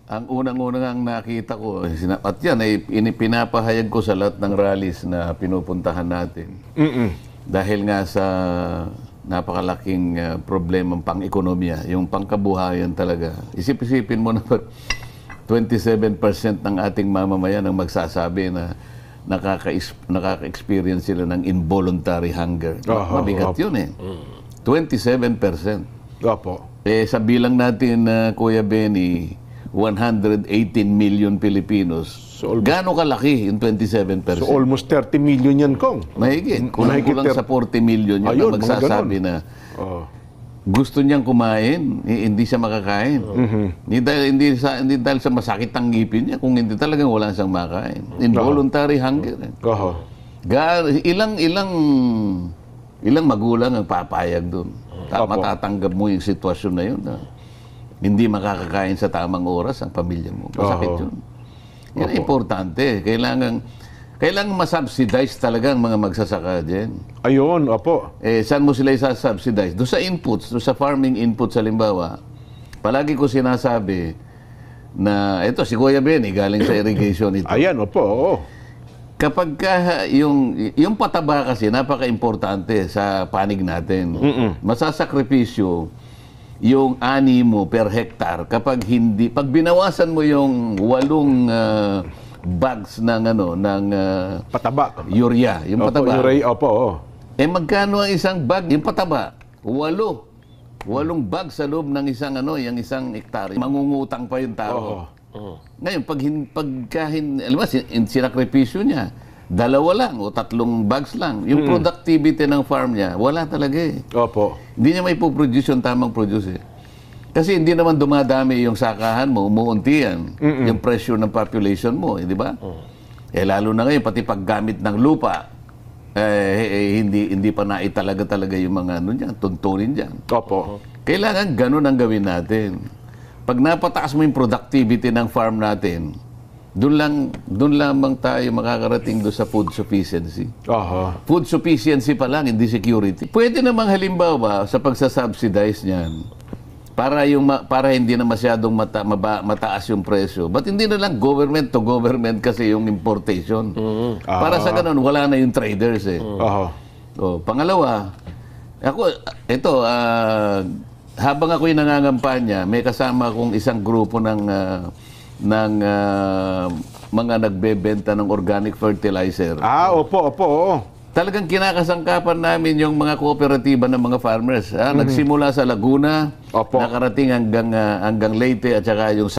Ang unang-unang nakita ko, at yan ay pinapahayag ko sa lahat ng rallies na pinupuntahan natin. Dahil nga sa napakalaking problemang pang-ekonomiya, yung pangkabuhayan talaga. Isip-isipin mo na 27% ng ating mamamayan ang magsasabi na nakaka-experience sila ng involuntary hunger. Mabigat yun eh. 27%. Opo. Sa bilang natin, Kuya Benny, 118 million Pilipinos. So, gaano kalaki yung 27%? So almost 30 million yan, Kong. Mahigit. Kulang sa 40 million yun Ayun, na magsasabi na gusto niyang kumain, hindi siya makakain. Hindi dahil sa masakit ang ngipin niya, kung hindi talagang wala siyang makain. Involuntary hunger. Ilang magulang ang papayag doon. Matatanggap mo yung sitwasyon na yun. Hindi makakakain sa tamang oras ang pamilya mo. Masakit yun. Yan ay importante. Kailangan masubsidize talaga ang mga magsasaka dyan. Ayun, opo. Saan mo sila isasubsidize? Doon sa inputs, doon sa farming inputs, halimbawa, palagi ko sinasabi na, ito si Kuya Benny, galing sa irrigation ito. Ayan, opo, oo. Kapag yung pataba kasi, napaka-importante sa panig natin. Masasakripisyo yung ani mo per hektar kapag pag binawasan mo yung 8 bags ng pataba, urea, yung pataba. Urea, opo. Magkano ang isang bag yung pataba? 8 bags sa loob ng yung isang hektare. Mangungutang pa yung tao. Ngayon alam mo, sinakripisyo niya 2 lang o 3 bags lang. Yung productivity ng farm niya, wala talaga eh. Opo. Hindi niya may produce yung tamang produce eh. Kasi hindi naman dumadami yung sakahan mo, umuunti yan. Yung pressure ng population mo, di ba? Lalo na ngayon, pati paggamit ng lupa, hindi pa naitalaga yung mga tuntunin dyan. Opo. Kailangan ganun ang gawin natin. Pag napataas mo yung productivity ng farm natin, doon lamang tayo makakarating doon sa food sufficiency. Food sufficiency pa lang, hindi security. Pwede namang halimbawa sa pagsasubsidize niyan, para hindi na masyadong mataas yung presyo. But hindi na lang government to government kasi yung importation. Para sa ganun, wala na yung traders eh. Pangalawa, habang ako'y nangangampanya, may kasama akong isang grupo ng mga nagbebenta ng organic fertilizer. Opo. Talagang kinakasangkapan namin yung mga kooperatiba ng mga farmers. Nagsimula sa Laguna, nakarating hanggang Leyte at saka yung